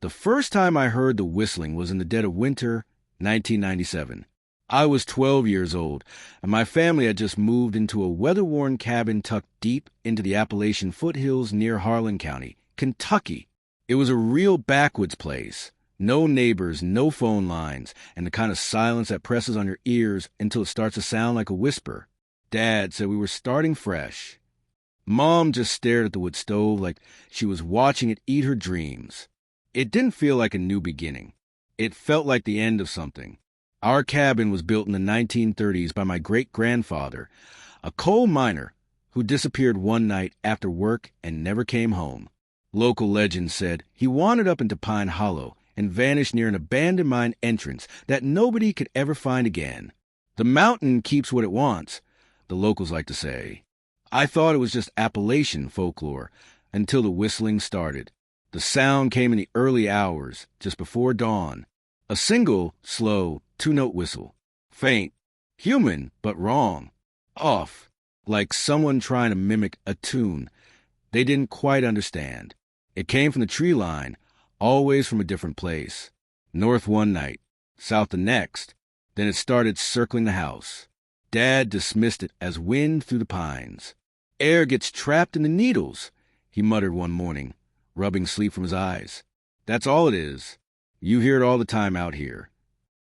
The first time I heard the whistling was in the dead of winter, 1997. I was 12 years old, and my family had just moved into a weather-worn cabin tucked deep into the Appalachian foothills near Harlan County, Kentucky. It was a real backwoods place. No neighbors, no phone lines, and the kind of silence that presses on your ears until it starts to sound like a whisper. Dad said we were starting fresh. Mom just stared at the wood stove like she was watching it eat her dreams. It didn't feel like a new beginning. It felt like the end of something. Our cabin was built in the 1930s by my great-grandfather, a coal miner who disappeared one night after work and never came home. Local legends said he wandered up into Pine Hollow and vanished near an abandoned mine entrance that nobody could ever find again. The mountain keeps what it wants, the locals like to say. I thought it was just Appalachian folklore until the whistling started. The sound came in the early hours, just before dawn. A single, slow, two-note whistle. Faint. Human, but wrong. Off. Like someone trying to mimic a tune they didn't quite understand. It came from the tree line, always from a different place. North one night, south the next. Then it started circling the house. Dad dismissed it as wind through the pines. Air gets trapped in the needles, he muttered one morning, rubbing sleep from his eyes. That's all it is. You hear it all the time out here.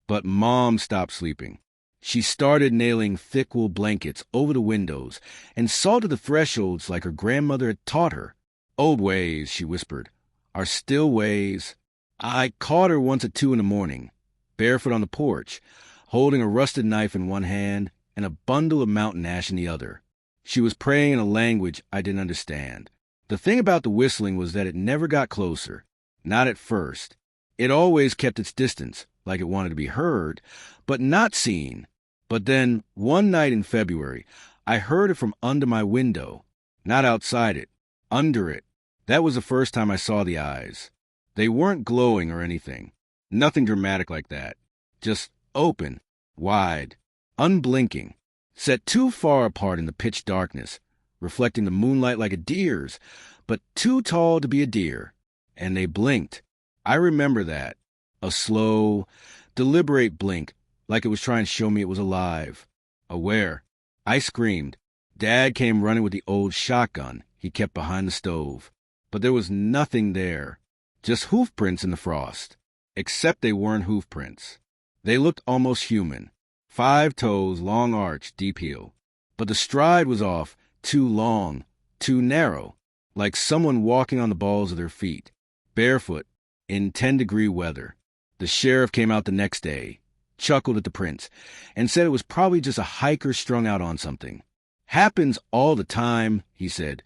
But Mom stopped sleeping. She started nailing thick wool blankets over the windows and salted the thresholds like her grandmother had taught her. Old ways, she whispered, are still ways. I caught her once at 2 a.m, barefoot on the porch, holding a rusted knife in one hand and a bundle of mountain ash in the other. She was praying in a language I didn't understand. The thing about the whistling was that it never got closer. Not at first. It always kept its distance, like it wanted to be heard, but not seen. But then, one night in February, I heard it from under my window. Not outside it. Under it. That was the first time I saw the eyes. They weren't glowing or anything. Nothing dramatic like that. Just open, wide, unblinking, set too far apart in the pitch darkness, reflecting the moonlight like a deer's, but too tall to be a deer. And they blinked. I remember that. A slow, deliberate blink, like it was trying to show me it was alive. Aware. I screamed. Dad came running with the old shotgun he kept behind the stove. But there was nothing there. Just hoof prints in the frost. Except they weren't hoof prints. They looked almost human. 5 toes, long arch, deep heel. But the stride was off, too long, too narrow, like someone walking on the balls of their feet, barefoot, in 10-degree weather. The sheriff came out the next day, chuckled at the prints, and said it was probably just a hiker strung out on something. Happens all the time, he said,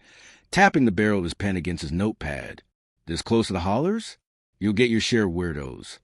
tapping the barrel of his pen against his notepad. This close to the hollers? You'll get your share of weirdos.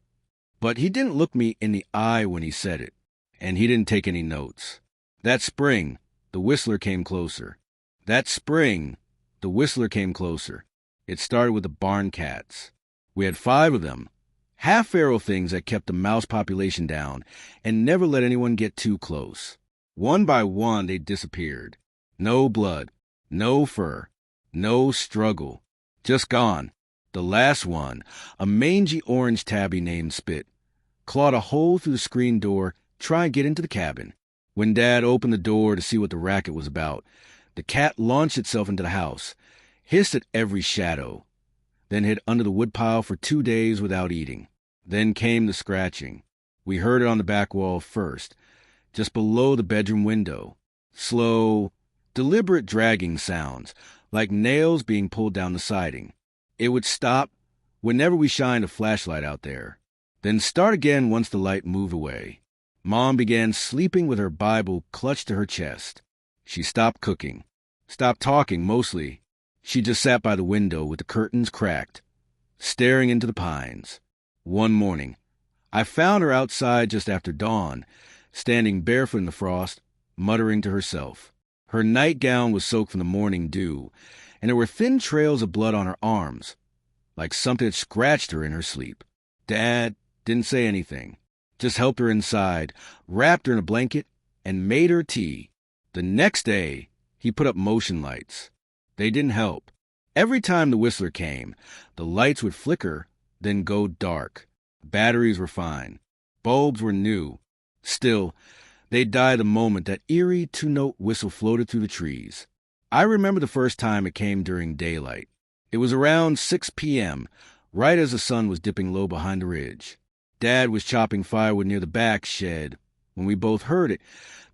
But he didn't look me in the eye when he said it, and he didn't take any notes. That spring, the whistler came closer. That spring, the whistler came closer. It started with the barn cats. We had 5 of them, half-feral things that kept the mouse population down and never let anyone get too close. One by one, they disappeared. No blood, no fur, no struggle. Just gone. The last one, a mangy orange tabby named Spit, clawed a hole through the screen door, trying to get into the cabin. When Dad opened the door to see what the racket was about, the cat launched itself into the house, hissed at every shadow, then hid under the woodpile for 2 days without eating. Then came the scratching. We heard it on the back wall first, just below the bedroom window. Slow, deliberate dragging sounds, like nails being pulled down the siding. It would stop whenever we shined a flashlight out there, then start again once the light moved away. Mom began sleeping with her Bible clutched to her chest. She stopped cooking, stopped talking mostly. She just sat by the window with the curtains cracked, staring into the pines. One morning, I found her outside just after dawn, standing barefoot in the frost, muttering to herself. Her nightgown was soaked from the morning dew, and there were thin trails of blood on her arms, like something had scratched her in her sleep. Dad didn't say anything, just helped her inside, wrapped her in a blanket, and made her tea. The next day, he put up motion lights. They didn't help. Every time the whistler came, the lights would flicker then go dark. Batteries were fine. Bulbs were new. Still, they'd die the moment that eerie two-note whistle floated through the trees. I remember the first time it came during daylight. It was around 6 p.m., right as the sun was dipping low behind the ridge. Dad was chopping firewood near the back shed when we both heard it,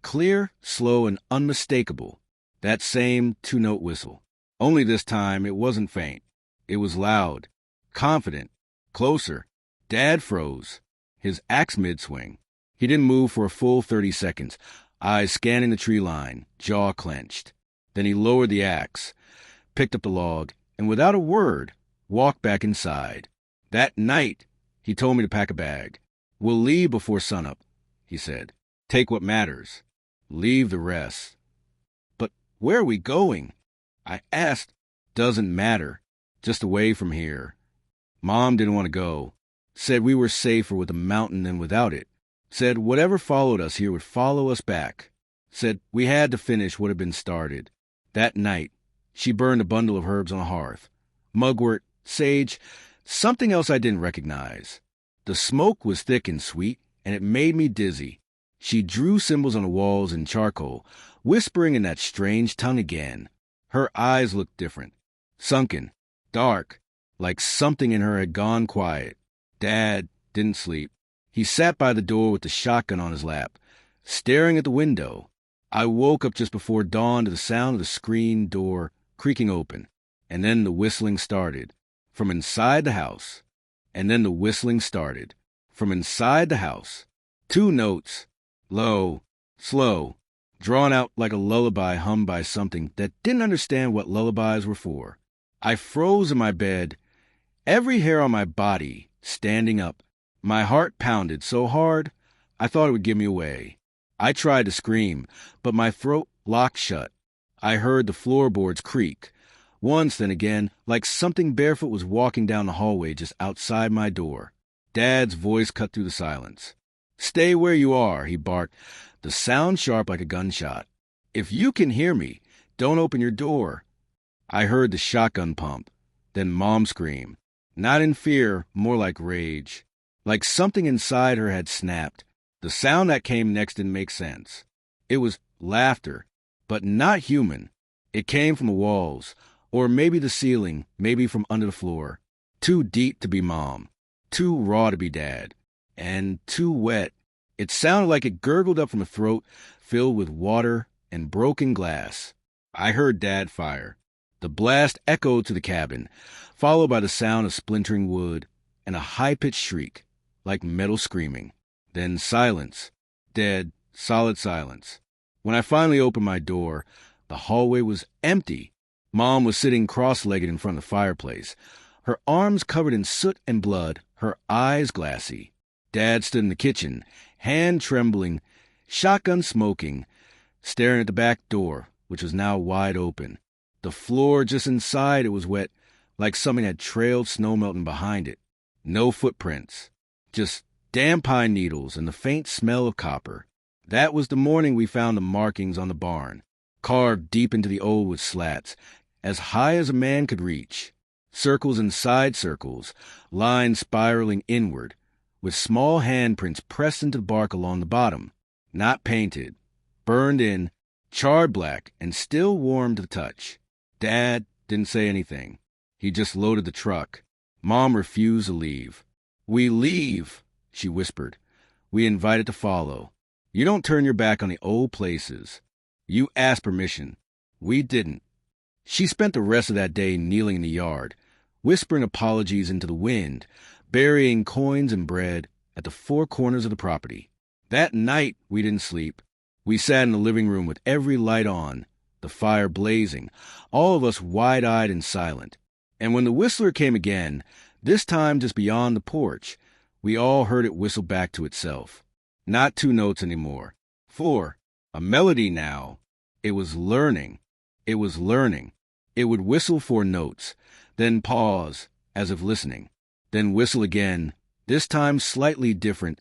clear, slow, and unmistakable. That same two-note whistle. Only this time it wasn't faint. It was loud, confident, closer. Dad froze, his axe mid-swing. He didn't move for a full 30 seconds, eyes scanning the tree line, jaw clenched. Then he lowered the axe, picked up the log, and without a word, walked back inside. That night, he told me to pack a bag. "We'll leave before sunup," he said. "Take what matters. Leave the rest." "But where are we going?" I asked. "Doesn't matter. Just away from here." Mom didn't want to go. Said we were safer with the mountain than without it. Said whatever followed us here would follow us back. Said we had to finish what had been started. That night, she burned a bundle of herbs on a hearth. Mugwort, sage, something else I didn't recognize. The smoke was thick and sweet, and it made me dizzy. She drew symbols on the walls in charcoal, whispering in that strange tongue again. Her eyes looked different. Sunken, dark, like something in her had gone quiet. Dad didn't sleep. He sat by the door with the shotgun on his lap, staring at the window. I woke up just before dawn to the sound of the screen door creaking open, and then the whistling started from inside the house. And then the whistling started from inside the house. 2 notes, low, slow, drawn out like a lullaby hummed by something that didn't understand what lullabies were for. I froze in my bed, every hair on my body standing up. My heart pounded so hard, I thought it would give me away. I tried to scream, but my throat locked shut. I heard the floorboards creak. Once, then again, like something barefoot was walking down the hallway just outside my door. Dad's voice cut through the silence. "Stay where you are," he barked, the sound sharp like a gunshot. "If you can hear me, don't open your door." I heard the shotgun pump, then Mom scream. Not in fear, more like rage. Like something inside her had snapped. The sound that came next didn't make sense. It was laughter, but not human. It came from the walls, or maybe the ceiling, maybe from under the floor. Too deep to be Mom, too raw to be Dad, and too wet. It sounded like it gurgled up from a throat filled with water and broken glass. I heard Dad fire. The blast echoed to the cabin, followed by the sound of splintering wood and a high-pitched shriek, like metal screaming. Then silence. Dead, solid silence. When I finally opened my door, the hallway was empty. Mom was sitting cross-legged in front of the fireplace, her arms covered in soot and blood, her eyes glassy. Dad stood in the kitchen, hand trembling, shotgun smoking, staring at the back door, which was now wide open. The floor just inside it was wet, like something had trailed snow melting behind it. No footprints, just damp pine needles and the faint smell of copper. That was the morning we found the markings on the barn, carved deep into the old with slats, as high as a man could reach. Circles inside circles, lines spiraling inward, with small handprints pressed into the bark along the bottom, not painted, burned in, charred black, and still warm to the touch. Dad didn't say anything. He just loaded the truck. Mom refused to leave. "We leave," she whispered. We invited to follow. You don't turn your back on the old places. You asked permission. We didn't. She spent the rest of that day kneeling in the yard, whispering apologies into the wind, burying coins and bread at the 4 corners of the property. That night, we didn't sleep. We sat in the living room with every light on, the fire blazing, all of us wide-eyed and silent. And when the whistler came again, this time just beyond the porch, we all heard it whistle back to itself. Not 2 notes anymore. 4. A melody now. It was learning. It was learning. It would whistle 4 notes, then pause, as if listening, then whistle again, this time slightly different,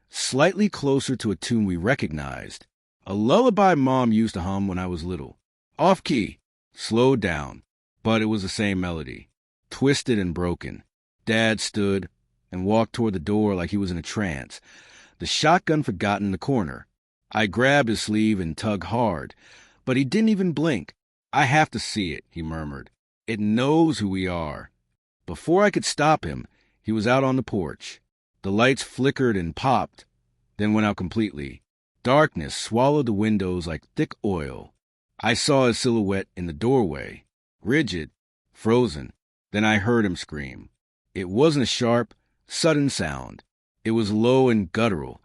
slightly closer to a tune we recognized. A lullaby Mom used to hum when I was little. Off-key, slowed down, but it was the same melody, twisted and broken. Dad stood and walked toward the door like he was in a trance, the shotgun forgotten in the corner. I grabbed his sleeve and tugged hard, but he didn't even blink. "I have to see it," he murmured. "It knows who we are." Before I could stop him, he was out on the porch. The lights flickered and popped, then went out completely. Darkness swallowed the windows like thick oil. I saw his silhouette in the doorway, rigid, frozen. Then I heard him scream. It wasn't a sharp, sudden sound. It was low and guttural,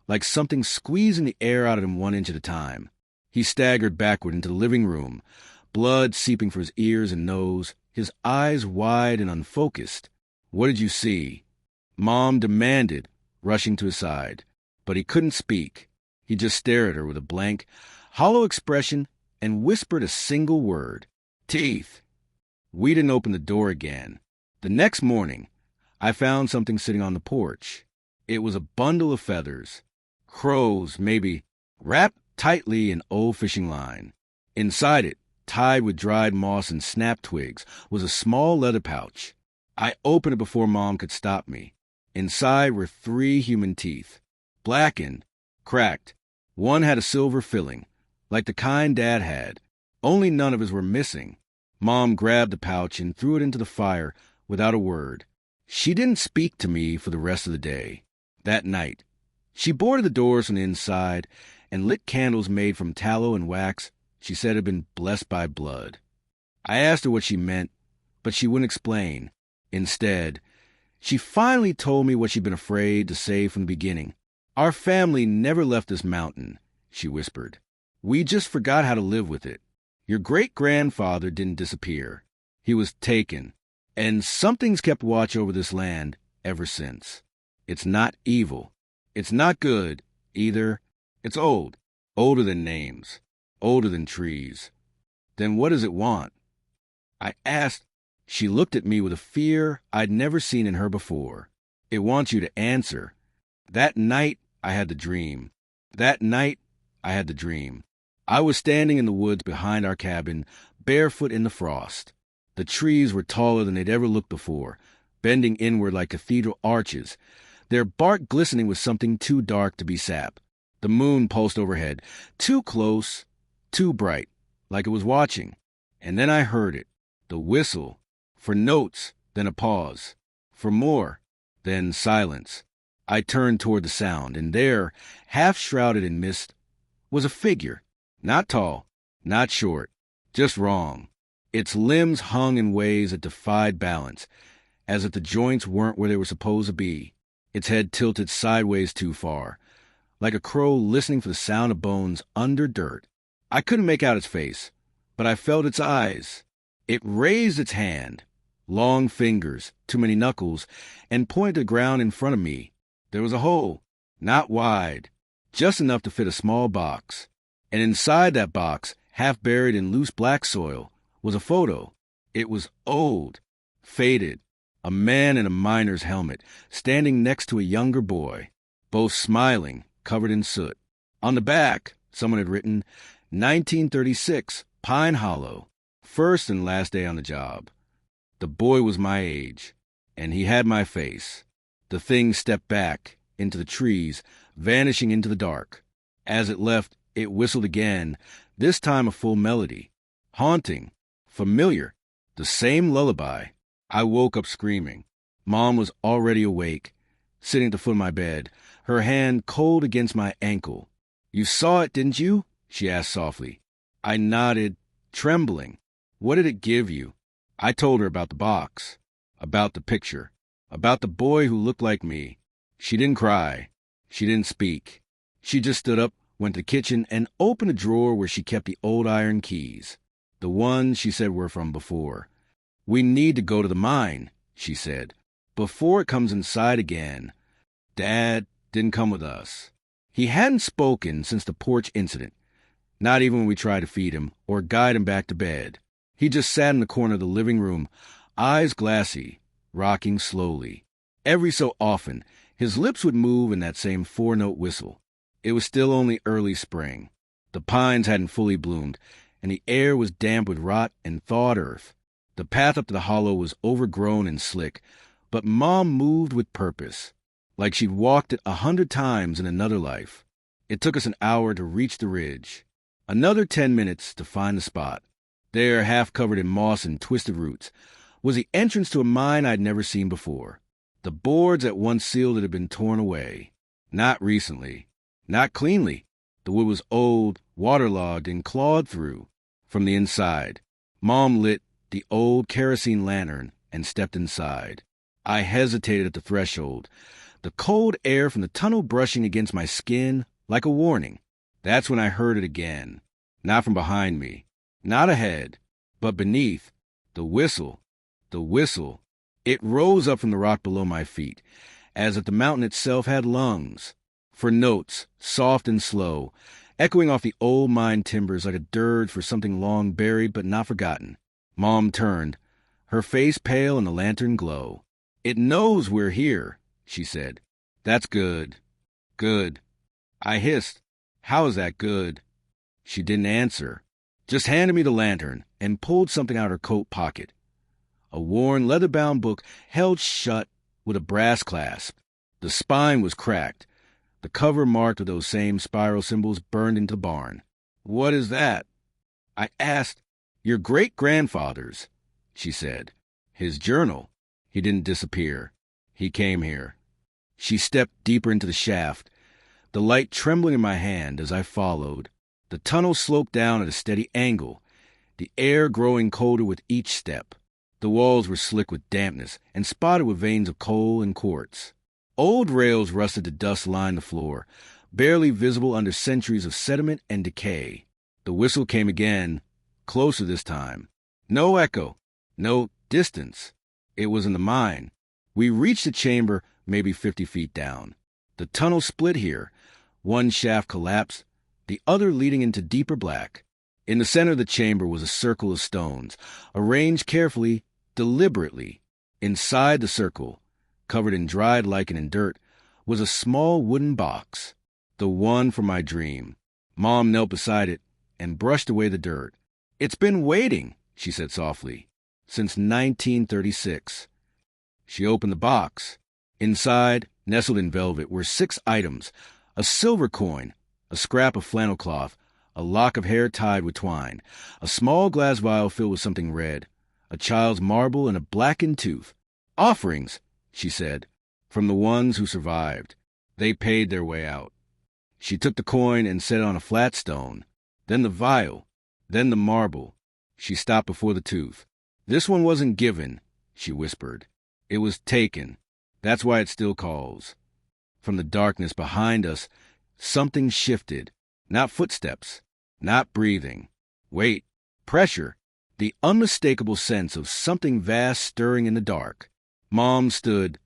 like something squeezing the air out of him 1 inch at a time. He staggered backward into the living room, blood seeping from his ears and nose, his eyes wide and unfocused. "What did you see?" Mom demanded, rushing to his side. But he couldn't speak. He just stared at her with a blank, hollow expression and whispered a single word: "Teeth." We didn't open the door again. The next morning, I found something sitting on the porch. It was a bundle of feathers. Crows, maybe, wrapped tightly in old fishing line. Inside it, tied with dried moss and snap twigs, was a small leather pouch. I opened it before Mom could stop me. Inside were 3 human teeth, blackened, cracked. One had a silver filling, like the kind Dad had. Only none of his were missing. Mom grabbed the pouch and threw it into the fire without a word. She didn't speak to me for the rest of the day. That night, she boarded the doors from the inside and lit candles made from tallow and wax she said had been blessed by blood. I asked her what she meant, but she wouldn't explain. Instead, she finally told me what she'd been afraid to say from the beginning. "Our family never left this mountain," she whispered. "We just forgot how to live with it. Your great-grandfather didn't disappear. He was taken, and something's kept watch over this land ever since. It's not evil. It's not good, either. It's old, older than names, older than trees. Then what does it want?" I asked. She looked at me with a fear I'd never seen in her before. "It wants you to answer." That night, I had the dream. I was standing in the woods behind our cabin, barefoot in the frost. The trees were taller than they'd ever looked before, bending inward like cathedral arches, their bark glistening with something too dark to be sap. The moon pulsed overhead, too close, too bright, like it was watching. And then I heard it, the whistle, for notes, then a pause, for more, then silence. I turned toward the sound, and there, half shrouded in mist, was a figure, not tall, not short, just wrong. Its limbs hung in ways that defied balance, as if the joints weren't where they were supposed to be. Its head tilted sideways too far, like a crow listening for the sound of bones under dirt. I couldn't make out its face, but I felt its eyes. It raised its hand, long fingers, too many knuckles, and pointed to the ground in front of me. There was a hole, not wide, just enough to fit a small box. And inside that box, half buried in loose black soil, was a photo. It was old, faded, a man in a miner's helmet, standing next to a younger boy, both smiling, covered in soot. On the back, someone had written, 1936, Pine Hollow, first and last day on the job. The boy was my age, and he had my face. The thing stepped back into the trees, vanishing into the dark. As it left, it whistled again, this time a full melody. Haunting, familiar, the same lullaby. I woke up screaming. Mom was already awake, sitting at the foot of my bed, her hand cold against my ankle. "You saw it, didn't you?" she asked softly. I nodded, trembling. "What did it give you?" I told her about the box, about the picture, about the boy who looked like me. She didn't cry. She didn't speak. She just stood up, went to the kitchen, and opened a drawer where she kept the old iron keys. The ones she said were from before. "We need to go to the mine," she said, "before it comes inside again." Dad didn't come with us. He hadn't spoken since the porch incident, not even when we tried to feed him or guide him back to bed. He just sat in the corner of the living room, eyes glassy, rocking slowly. Every so often, his lips would move in that same 4-note whistle. It was still only early spring. The pines hadn't fully bloomed, and the air was damp with rot and thawed earth. The path up to the hollow was overgrown and slick, But Mom moved with purpose, like she'd walked it 100 times in another life. It took us an hour to reach the ridge, another 10 minutes to find the spot. There, half covered in moss and twisted roots, was the entrance to a mine I'd never seen before. The boards that once sealed it had been torn away. Not recently. Not cleanly. The wood was old, waterlogged, and clawed through. From the inside, Mom lit the old kerosene lantern and stepped inside. I hesitated at the threshold, the cold air from the tunnel brushing against my skin like a warning. That's when I heard it again. Not from behind me, not ahead, but beneath. The whistle. The whistle. It rose up from the rock below my feet, as if the mountain itself had lungs, for notes, soft and slow, echoing off the old mine timbers like a dirge for something long buried but not forgotten. Mom turned, her face pale in the lantern glow. "It knows we're here," she said. "That's good. Good." I hissed, "How is that good?" She didn't answer, just handed me the lantern and pulled something out of her coat pocket. A worn, leather-bound book held shut with a brass clasp. The spine was cracked, the cover marked with those same spiral symbols burned into the barn. "What is that?" I asked. "Your great-grandfather's," she said. "His journal. He didn't disappear. He came here." She stepped deeper into the shaft, the light trembling in my hand as I followed. The tunnel sloped down at a steady angle, the air growing colder with each step. The walls were slick with dampness and spotted with veins of coal and quartz. Old rails rusted to dust lined the floor, barely visible under centuries of sediment and decay. The whistle came again, closer this time. No echo, no distance. It was in the mine. We reached the chamber maybe 50 feet down. The tunnel split here. One shaft collapsed, the other leading into deeper black. In the center of the chamber was a circle of stones, arranged carefully, deliberately. Inside the circle, covered in dried lichen and dirt, was a small wooden box, the one from my dream. Mom knelt beside it and brushed away the dirt. "It's been waiting," she said softly, "since 1936. She opened the box. Inside, nestled in velvet, were 6 items: a silver coin, a scrap of flannel cloth, a lock of hair tied with twine, a small glass vial filled with something red, a child's marble, and a blackened tooth. "Offerings," she said, "from the ones who survived. They paid their way out." She took the coin and set it on a flat stone, then the vial, then the marble. She stopped before the tooth. "This one wasn't given," she whispered. "It was taken. That's why it still calls." From the darkness behind us, something shifted. Not footsteps, not breathing. Wait, pressure, the unmistakable sense of something vast stirring in the dark. Mom stood,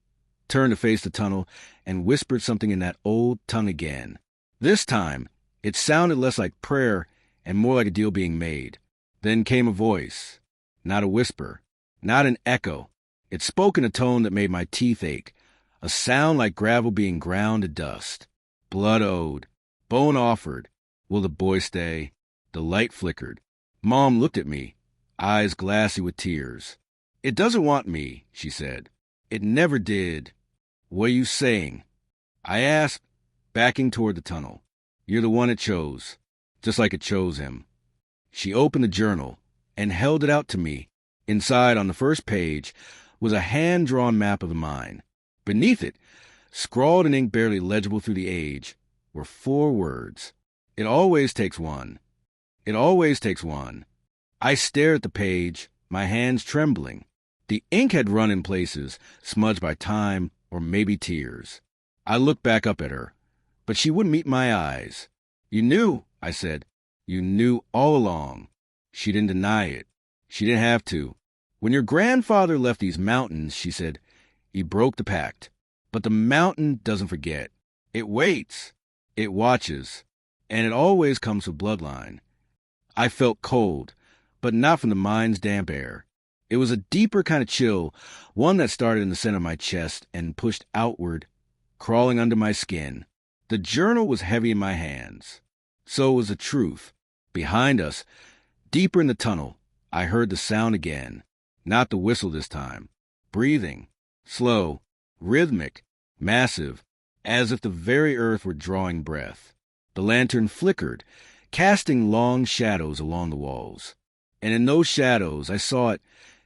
turned to face the tunnel, and whispered something in that old tongue again. This time, it sounded less like prayer and more like a deal being made. Then came a voice, not a whisper, not an echo. It spoke in a tone that made my teeth ache, a sound like gravel being ground to dust. "Blood owed, bone offered. Will the boy stay?" The light flickered. Mom looked at me, eyes glassy with tears. "It doesn't want me," she said. "It never did." "What are you saying?" I asked, backing toward the tunnel. "You're the one it chose, just like it chose him." She opened the journal and held it out to me. Inside, on the first page, was a hand-drawn map of the mine. Beneath it, scrawled in ink barely legible through the age, were 4 words. "It always takes one. It always takes one." I stared at the page, my hands trembling. The ink had run in places, smudged by time or maybe tears. I looked back up at her, but she wouldn't meet my eyes. "You knew," I said. "You knew all along." She didn't deny it. She didn't have to. "When your grandfather left these mountains," she said, "he broke the pact. But the mountain doesn't forget. It waits. It watches. And it always comes with bloodline." I felt cold, but not from the mine's damp air. It was a deeper kind of chill, one that started in the center of my chest and pushed outward, crawling under my skin. The journal was heavy in my hands. So was the truth. Behind us, deeper in the tunnel, I heard the sound again. Not the whistle this time. Breathing. Slow, rhythmic, massive, as if the very earth were drawing breath. The lantern flickered, casting long shadows along the walls. And in those shadows I saw it,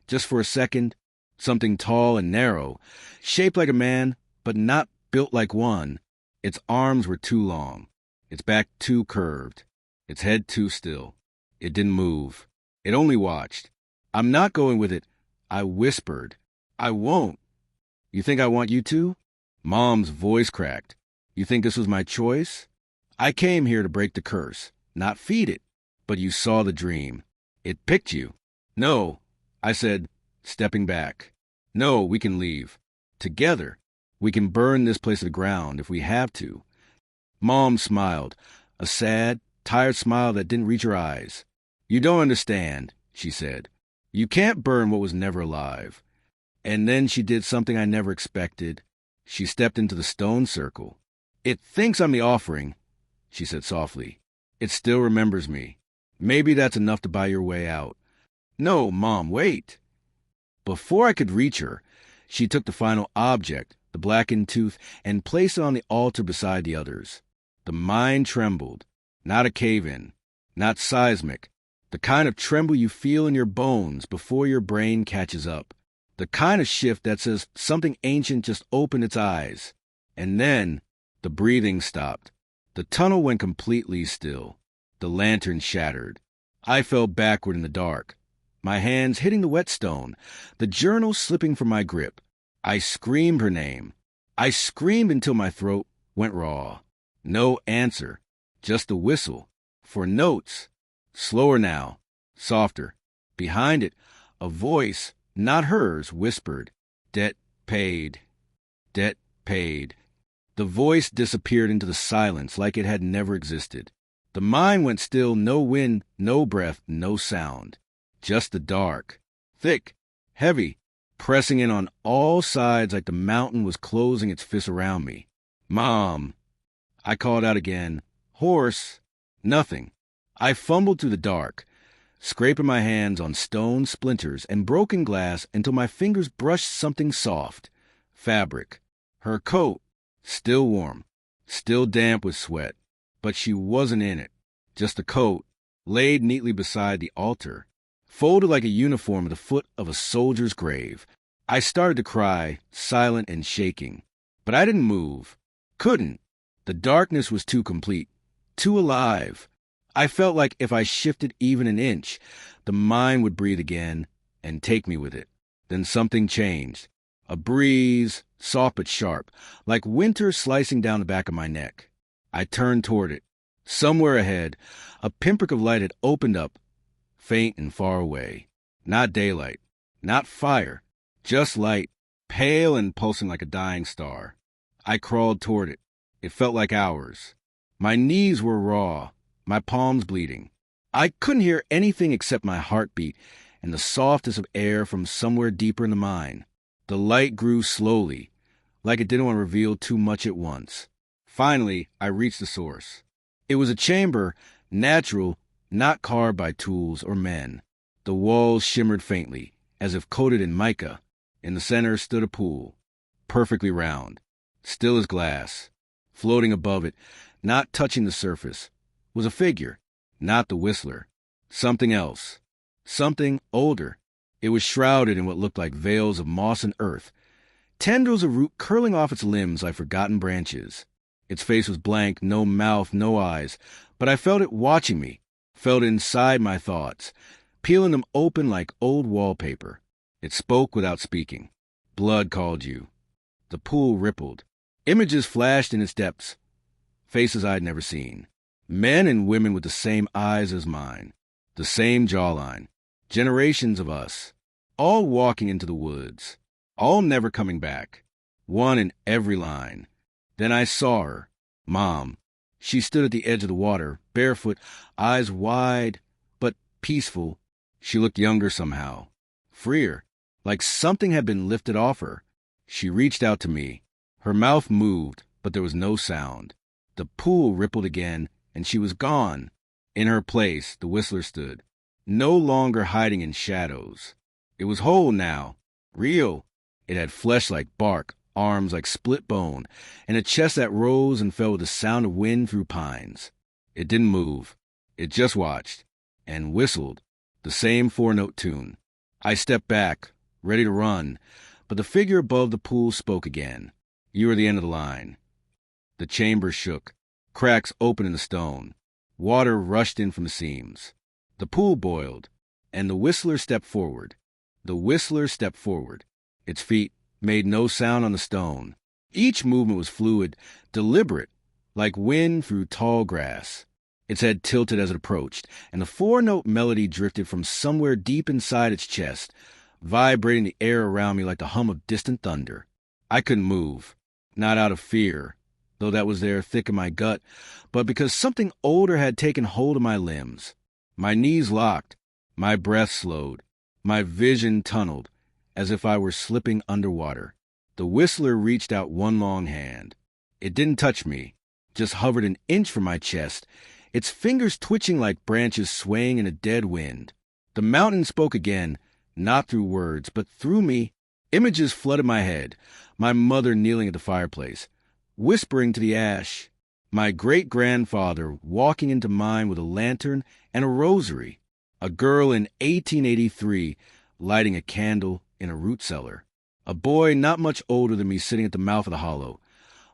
just for a second, something tall and narrow, shaped like a man, but not built like one. Its arms were too long, its back too curved, its head too still. It didn't move. It only watched. I'm not going with it, I whispered. I won't. You think I want you to? Mom's voice cracked. You think this was my choice? I came here to break the curse, not feed it. But you saw the dream. It picked you. No, I said, stepping back. No, we can leave. Together. We can burn this place to the ground if we have to. Mom smiled, a sad, tired smile that didn't reach her eyes. You don't understand, she said. You can't burn what was never alive. And then she did something I never expected. She stepped into the stone circle. It thinks I'm the offering, she said softly. It still remembers me. Maybe that's enough to buy your way out. No, Mom, wait. Before I could reach her, she took the final object, the blackened tooth, and placed it on the altar beside the others. The mind trembled. Not a cave-in, not seismic. The kind of tremble you feel in your bones before your brain catches up. The kind of shift that says something ancient just opened its eyes. And then the breathing stopped. The tunnel went completely still. The lantern shattered. I fell backward in the dark, my hands hitting the whetstone, the journal slipping from my grip. I screamed her name. I screamed until my throat went raw. No answer, just the whistle. For notes. Slower now, softer. Behind it, a voice, not hers, whispered, "Debt paid. Debt paid." The voice disappeared into the silence like it had never existed. The mind went still, no wind, no breath, no sound. Just the dark. Thick, heavy, pressing in on all sides like the mountain was closing its fists around me. Mom. I called out again. Horse. Nothing. I fumbled through the dark, scraping my hands on stone splinters and broken glass until my fingers brushed something soft. Fabric. Her coat. Still warm. Still damp with sweat. But she wasn't in it. Just the coat, laid neatly beside the altar, folded like a uniform at the foot of a soldier's grave. I started to cry, silent and shaking. But I didn't move. Couldn't. The darkness was too complete. Too alive. I felt like if I shifted even an inch, the mind would breathe again and take me with it. Then something changed. A breeze, soft but sharp, like winter slicing down the back of my neck. I turned toward it. Somewhere ahead, a pinprick of light had opened up, faint and far away. Not daylight, not fire, just light, pale and pulsing like a dying star. I crawled toward it. It felt like hours. My knees were raw, my palms bleeding. I couldn't hear anything except my heartbeat and the softness of air from somewhere deeper in the mine. The light grew slowly, like it didn't want to reveal too much at once. Finally, I reached the source. It was a chamber, natural, not carved by tools or men. The walls shimmered faintly, as if coated in mica. In the center stood a pool, perfectly round, still as glass. Floating above it, not touching the surface, was a figure, not the whistler. Something else. Something older. It was shrouded in what looked like veils of moss and earth, tendrils of root curling off its limbs like forgotten branches. Its face was blank, no mouth, no eyes, but I felt it watching me, felt it inside my thoughts, peeling them open like old wallpaper. It spoke without speaking. Blood called you. The pool rippled. Images flashed in its depths, faces I'd never seen. Men and women with the same eyes as mine, the same jawline, generations of us, all walking into the woods, all never coming back, one in every line. Then I saw her, Mom. She stood at the edge of the water, barefoot, eyes wide, but peaceful. She looked younger somehow, freer, like something had been lifted off her. She reached out to me. Her mouth moved, but there was no sound. The pool rippled again, and she was gone. In her place, the whistler stood, no longer hiding in shadows. It was whole now, real, It had flesh like bark, arms like split bone, and a chest that rose and fell with the sound of wind through pines. It didn't move. It just watched and whistled the same four-note tune. I stepped back, ready to run, but the figure above the pool spoke again. You were the end of the line. The chamber shook, cracks opened in the stone. Water rushed in from the seams. The pool boiled, and the whistler stepped forward. Its feet made no sound on the stone. Each movement was fluid, deliberate, like wind through tall grass. Its head tilted as it approached, and the four-note melody drifted from somewhere deep inside its chest, vibrating the air around me like the hum of distant thunder. I couldn't move, not out of fear, though that was there thick in my gut, but because something older had taken hold of my limbs. My knees locked, my breath slowed, my vision tunneled, as if I were slipping underwater. The whistler reached out one long hand. It didn't touch me, just hovered an inch from my chest, its fingers twitching like branches swaying in a dead wind. The mountain spoke again, not through words, but through me. Images flooded my head, my mother kneeling at the fireplace, whispering to the ash, my great-grandfather walking into mine with a lantern and a rosary, a girl in 1883 lighting a candle in a root cellar, a boy not much older than me sitting at the mouth of the hollow,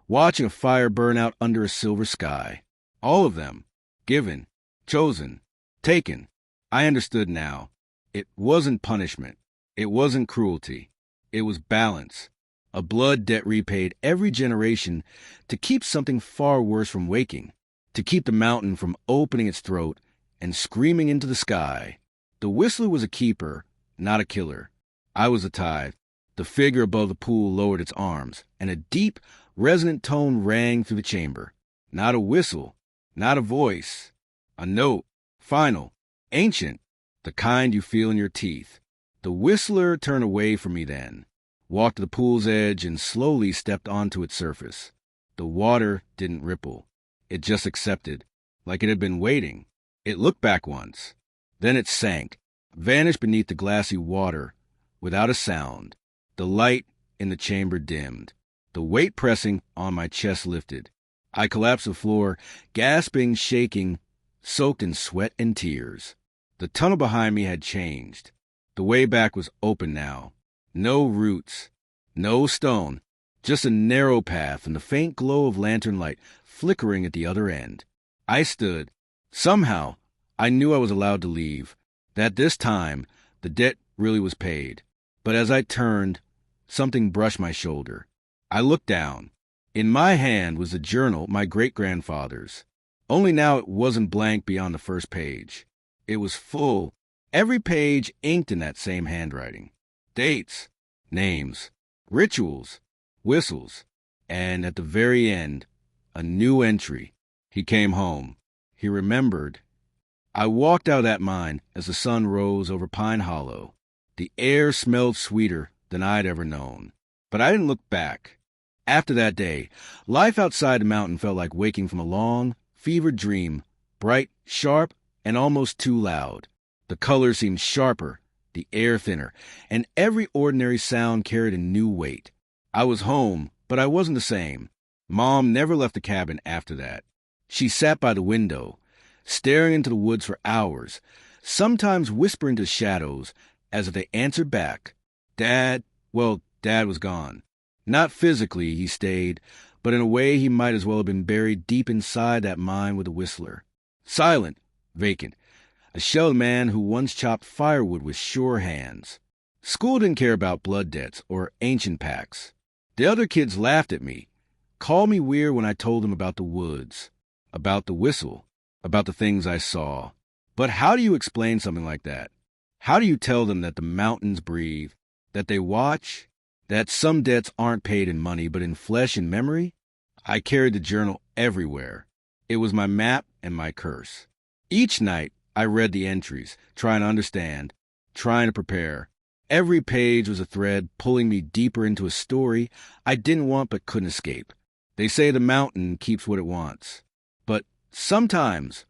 watching a fire burn out under a silver sky. All of them, given, chosen, taken. I understood now. It wasn't punishment. It wasn't cruelty. It was balance. A blood debt repaid every generation to keep something far worse from waking, to keep the mountain from opening its throat and screaming into the sky. The whistler was a keeper, not a killer. I was a tithe. The figure above the pool lowered its arms, and a deep, resonant tone rang through the chamber. Not a whistle, not a voice. A note, final, ancient, the kind you feel in your teeth. The whistler turned away from me then, walked to the pool's edge, and slowly stepped onto its surface. The water didn't ripple. It just accepted, like it had been waiting. It looked back once. Then it sank, vanished beneath the glassy water, without a sound. The light in the chamber dimmed. The weight pressing on my chest lifted. I collapsed to the floor, gasping, shaking, soaked in sweat and tears. The tunnel behind me had changed. The way back was open now. No roots, no stone, just a narrow path and the faint glow of lantern light flickering at the other end. I stood. Somehow, I knew I was allowed to leave, that this time the debt really was paid. But as I turned, something brushed my shoulder. I looked down. In my hand was the journal, my great-grandfather's. Only now it wasn't blank beyond the first page. It was full, every page inked in that same handwriting. Dates, names, rituals, whistles, and at the very end, a new entry. He came home. He remembered. I walked out of that mine as the sun rose over Pine Hollow. The air smelled sweeter than I'd ever known. But I didn't look back. After that day, life outside the mountain felt like waking from a long, fevered dream, bright, sharp, and almost too loud. The colors seemed sharper, the air thinner, and every ordinary sound carried a new weight. I was home, but I wasn't the same. Mom never left the cabin after that. She sat by the window, staring into the woods for hours, sometimes whispering to shadows as if they answered back. Dad was gone. Not physically, he stayed, but in a way he might as well have been buried deep inside that mine with a whistler. Silent, vacant, a shell man who once chopped firewood with sure hands. School didn't care about blood debts or ancient pacts. The other kids laughed at me, called me weird when I told them about the woods, about the whistle, about the things I saw. But how do you explain something like that? How do you tell them that the mountains breathe, that they watch, that some debts aren't paid in money but in flesh and memory? I carried the journal everywhere. It was my map and my curse. Each night, I read the entries, trying to understand, trying to prepare. Every page was a thread pulling me deeper into a story I didn't want but couldn't escape. They say the mountain keeps what it wants. But sometimes,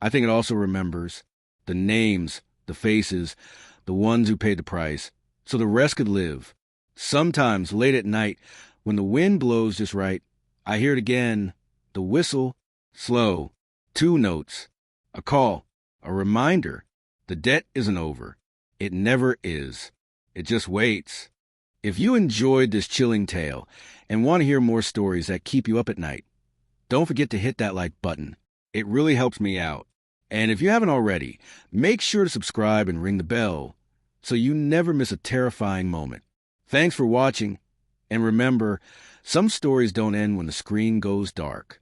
I think it also remembers the names, the faces, the ones who paid the price, so the rest could live. Sometimes late at night, when the wind blows just right, I hear it again. The whistle, slow, 2 notes, a call, a reminder. The debt isn't over. It never is. It just waits. If you enjoyed this chilling tale and want to hear more stories that keep you up at night, don't forget to hit that like button. It really helps me out. And if you haven't already, make sure to subscribe and ring the bell so you never miss a terrifying moment. Thanks for watching, and remember, some stories don't end when the screen goes dark.